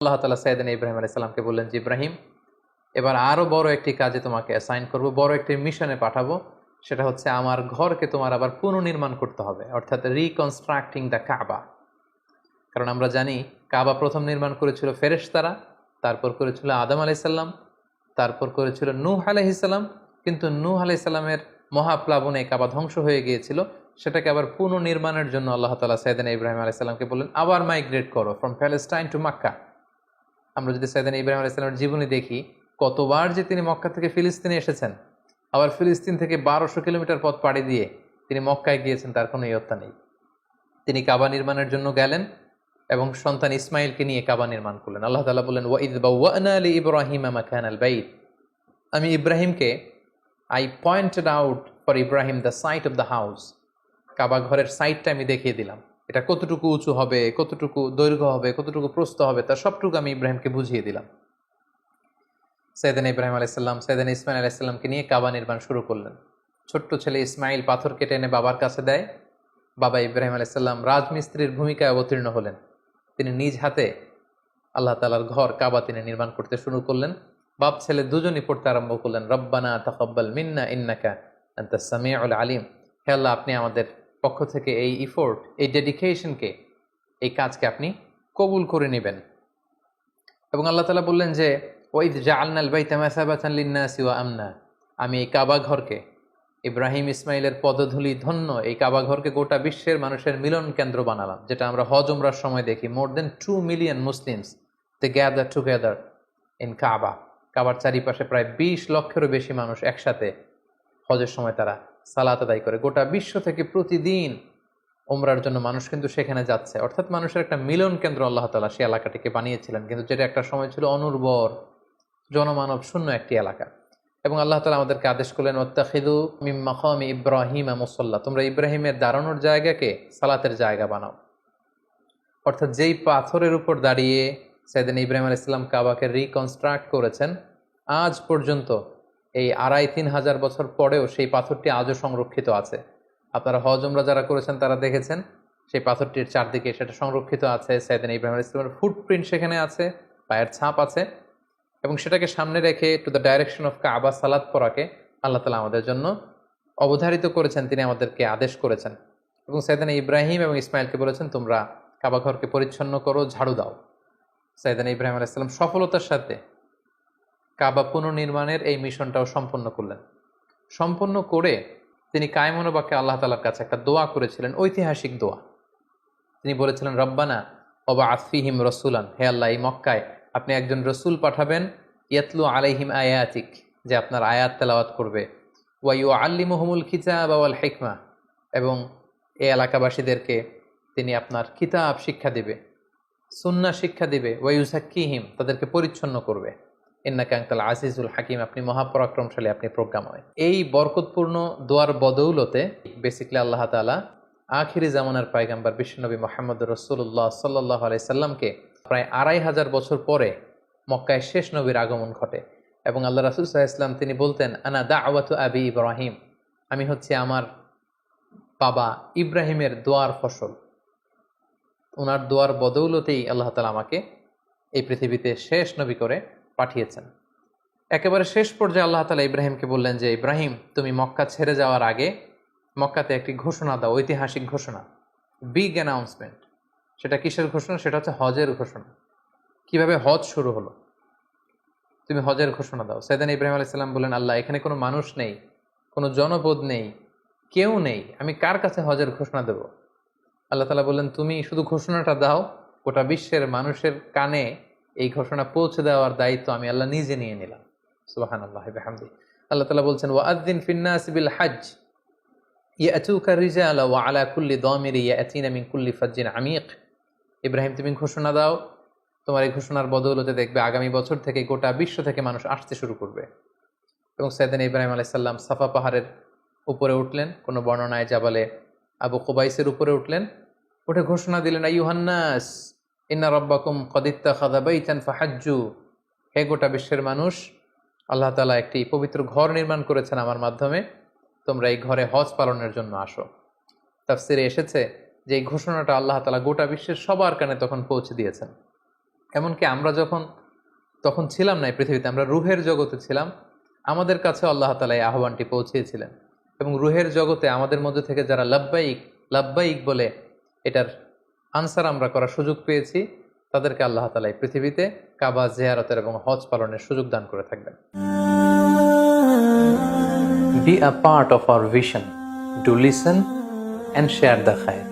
আল্লাহ তাআলা সাইয়েদনা ইব্রাহিম আলাইহিস সালামকে বললেন যে, ইব্রাহিম, এবার আরো বড় একটি কাজে তোমাকে অ্যাসাইন করব, বড় একটি মিশনে পাঠাবো। সেটা হচ্ছে আমার ঘরকে তোমার আবার পুনর্নির্মাণ করতে হবে, অর্থাৎ রিকনস্ট্রাক্টিং দ্য কাবা। কারণ আমরা জানি কাবা প্রথম নির্মাণ করেছিল ফেরেশতারা, তারপর করেছিল আদম আলাইহিস সালাম, তারপর করেছিল নূহ আলাইহিস সালাম। কিন্তু নূহ আলাইহিস সালামের মহাপ্লাবনে কাবা ধ্বংস হয়ে গিয়েছিল। সেটাকে আবার পুনর্নির্মাণের জন্য আল্লাহ তাআলা সাইয়েদনা ইব্রাহিম আলাইহিস সালামকে বললেন, আবার মাইগ্রেট করো ফ্রম প্যালেস্টাইন টু মক্কা। আমরা যদি সাইয়েদনা ইব্রাহিম আলাইহিস সালামের জীবনী দেখি, কতবার যে তিনি মক্কা থেকে ফিলিস্তিনে এসেছেন, আবার ফিলিস্তিন থেকে 1200 কিলোমিটার পথ পাড়ি দিয়ে তিনি মক্কায় গিয়েছেন, তার কোনো ইয়ত্তা নেই। তিনি কাবা নির্মাণের জন্য গেলেন এবং সন্তান ইসমাইলকে নিয়ে কাবা নির্মাণ করলেন। আল্লাহ তাআলা বললেন, ওয়াইদ বাওয়া'না লিইব্রাহিমা মাকানাল বাইত। আমি ইব্রাহিমকে I pointed out for Ibrahim the site of the house. Kaaba ঘরের সাইটটা আমি দেখিয়ে দিলাম, এটা কতটুকু উঁচু হবে, কতটুকু দৈর্ঘ্য হবে, কতটুকু প্রস্থ হবে, তার সবটুকু আমি ইব্রাহিমকে বুঝিয়ে দিলাম। সাইয়েদনা ইব্রাহিম আলাইহিস সালাম সাইয়েদনা ইসমাইল আলাইহিস সালামকে নিয়ে কাবা নির্মাণ শুরু করলেন। ছোট্ট ছেলে ইসমাইল পাথর কেটে এনে বাবার কাছে দেয়। বাবা ইব্রাহিম আলাইহিস সালাম রাজমিস্ত্রির ভূমিকায় অবতীর্ণ হলেন। তিনি নিজ হাতে আল্লাহ তাআলার ঘর কাবা তিনি নির্মাণ করতে শুরু করলেন। বাপ ছেলে দুজনই পড়তে আরম্ভ করলেন, রব্বানা তাকাব্বাল মিন্না ইন্নাকা আনতাস সামিউল আলিম। হে আল্লাহ, আপনি আমাদের পক্ষ থেকে এই ইফোর্ট, এই ডেডিকেশনকে, এই কাজকে আপনি কবুল করে নেবেন। এবং আল্লাহ তাআলা বললেন যে, ওয়াইদ জাআলনাল বাইতা মাসাবাতান লিন-নাসি ওয়া আমনা। আমি এই কাবা ঘরকে, ইব্রাহিম ইসমাইলের পদধূলি ধন্য এই কাবা ঘরকে গোটা বিশ্বের মানুষের মিলন কেন্দ্র বানালাম। যেটা আমরা হজ উমরার সময় দেখি, more than 2 million Muslims they gather together in Kaaba. কাবার চারিপাশে প্রায় 20 লক্ষেরও বেশি মানুষ একসাথে হজের সময় তারা সালাত আদায় করে। গোটা বিশ্ব থেকে প্রতিদিন উমরার জন্য মানুষ কিন্তু সেখানে যাচ্ছে। অর্থাৎ মানুষের একটা মিলন কেন্দ্র আল্লাহ তাআলা সেই এলাকাটিকে বানিয়েছিলেন, কিন্তু যেটা একটা সময় ছিল অনুর্বর, জনমানব শূন্য একটি এলাকা। এবং আল্লাহ তাআলা আমাদেরকে আদেশ করলেন, ওয়াত্তাখিযু মিন মাকামি ইব্রাহিমা মুসাল্লা। তোমরা ইব্রাহিমের দাঁড়ানোর জায়গাকে সালাতের জায়গা বানাও। অর্থাৎ যেই পাথরের উপর দাঁড়িয়ে সাইয়েদনা ইব্রাহিম আলাইহিস সালাম কাবাকে রিকনস্ট্রাক্ট করেছেন, আজ পর্যন্ত এই 2500 বছর পরেও সেই পাথরটি আজও সংরক্ষিত আছে। আপনারা হজ উমরা যারা করেছেন তারা দেখেছেন সেই পাথরটির চারদিকে সেটা সংরক্ষিত আছে। সাইয়েদনা ইব্রাহিম আলাইহিস সালামের ফুটপ্রিন্ট সেখানে আছে, পায়ের ছাপ আছে। এবং সেটাকে সামনে রেখে টু দ্য ডাইরেকশন অফ কাবা সালাত পড়াকে আল্লাহ তাআলা আমাদের জন্য অবধারিত করেছেন, তিনি আমাদেরকে আদেশ করেছেন। এবং সাইয়েদনা ইব্রাহিম এবং ইসমাইলকে বলেছেন, তোমরা কাবা ঘরকে পরিচ্ছন্ন করো, ঝাড়ু দাও। সাইয়েদনা ইব্রাহিম আলাইহিস সালাম সফলতার সাথে কাবা পুনর্নির্মাণের এই মিশনটাও সম্পন্ন করলেন। সম্পন্ন করে তিনি কায়মনোবাক্যে আল্লাহ তাআলার কাছে একটা দোয়া করেছিলেন, ঐতিহাসিক দোয়া। তিনি বলেছিলেন, রব্বানা ওয়াবআথ ফীহিম রাসূলান। হে আল্লাহ, এই মক্কায় আপনি একজন রসুল পাঠাবেন, ইয়াতলু আলাইহিম আয়াতিক, যে আপনার আয়াত তেলাওয়াত করবে, ওয়া ইউআল্লিমুহুমুল কিতাবা ওয়াল হিকমা, এবং এই এলাকাবাসীদেরকে তিনি আপনার কিতাব শিক্ষা দিবে, সুন্নাহ শিক্ষা দিবে, ওয়া ইউযাক্কিহিম, তাদেরকে পরিচ্ছন্ন করবে। ইন্নাকা আনতাল আজিজুল হাকিম, আপনি মহাপরাক্রমশালী, আপনি প্রজ্ঞাময়। এই বরকতপূর্ণ দোয়ার বদৌলতে বেসিক্যালি আল্লাহ তাআলা আখিরি জামানার পয়গম্বর বিশ্বনবী মুহাম্মদুর রাসূলুল্লাহ সাল্লাল্লাহু আলাইহি সাল্লামকে প্রায় 2500 বছর পরে মক্কায় শেষ নবীর আগমন ঘটে। এবং আল্লাহ রাসূল সাল্লাল্লাহু আলাইহি ওয়াসাল্লাম তিনি বলতেন, আনা দাওয়াতু আবি ইব্রাহিম, আমি হচ্ছে আমার বাবা ইব্রাহিমের দোয়ার ফসল। ওনার দোয়ার বদৌলতেই আল্লাহ তাআলা আমাকে এই পৃথিবীতে শেষ নবী করে পাঠিয়েছেন। একেবারে শেষ পর্যায়ে আল্লাহ তাআলা ইব্রাহিমকে বললেন যে, ইব্রাহিম, তুমি মক্কা ছেড়ে যাওয়ার আগে মক্কাতে একটি ঘোষণা দাও, ঐতিহাসিক ঘোষণা, বিগ অ্যানাউন্সমেন্ট। সেটা কিসের ঘোষণা? সেটা হচ্ছে হজের ঘোষণা। কিভাবে হজ শুরু হলো, তুমি হজের ঘোষণা দাও। সাইয়েদনা ইব্রাহিম আলাইহিস সালাম বললেন, আল্লাহ, এখানে কোনো মানুষ নেই, কোনো জনপদ নেই, কেউ নেই, আমি কার কাছে হজের ঘোষণা দেব? আল্লাহ তাআলা বললেন, তুমি শুধু ঘোষণাটা দাও, গোটা বিশ্বের মানুষের কানে এই ঘোষণা পৌঁছে দেওয়ার দায়িত্ব আমি আল্লাহ নিজে নিয়ে নিলাম। সুবহানাল্লাহি ওয়া বিহামদিহি। আল্লাহ তাআলা বলছেন, ওয়াআযযিন ফিন-নাসি বিল হজ্জ ইয়াতুকা রিজালা ওয়া আলা কুল্লি দামিরি ইয়াতিনা মিন কুল্লি ফাজ্জিন আমিক। ইব্রাহিম, তুমি ঘোষণা দাও, তোমার এই ঘোষণার বদৌলতে দেখবে আগামী বছর থেকে গোটা বিশ্ব থেকে মানুষ আসতে শুরু করবে। এবং সাইয়েদনা ইব্রাহিম আলাইহিস সালাম সাফা পাহাড়ের উপরে উঠলেন, কোনো বর্ণনায় জাবালে আবু কুবাইসের উপরে উঠলেন, উঠে ঘোষণা দিলেন, আইয়ুহান নাস ইন্না রাব্বাকুম ক্বাদ ইত্তাখাযা বাইতান ফাহাজ্জু। হে গোটা বিশ্বের মানুষ, আল্লাহ তাআলা একটি পবিত্র ঘর নির্মাণ করেছেন আমার মাধ্যমে, তোমরা এই ঘরে হজ পালনের জন্য আসো। তাফসিরে এসেছে যে এই ঘোষণাটা আল্লাহ তাআলা গোটা বিশ্বের সবার কানে তখন পৌঁছে দিয়েছেন। এমনকি আমরা যখন তখন ছিলাম না এই পৃথিবীতে, আমরা রুহের জগতে ছিলাম, আমাদের কাছে আল্লাহ তাআলা এই আহ্বানটি পৌঁছিয়েছিলেন। এবং রুহের জগতে আমাদের মধ্যে থেকে যারা লাব্বাইক লাব্বাইক বলে এটার আনসার আমরা করার সুযোগ পেয়েছি, তাদেরকে আল্লাহ তাআলা এই পৃথিবীতে কাবা জিয়ারতের এবং হজ পালনের সুযোগ দান করে থাকবেন। Be a part of our vision. Do listen and share the khair.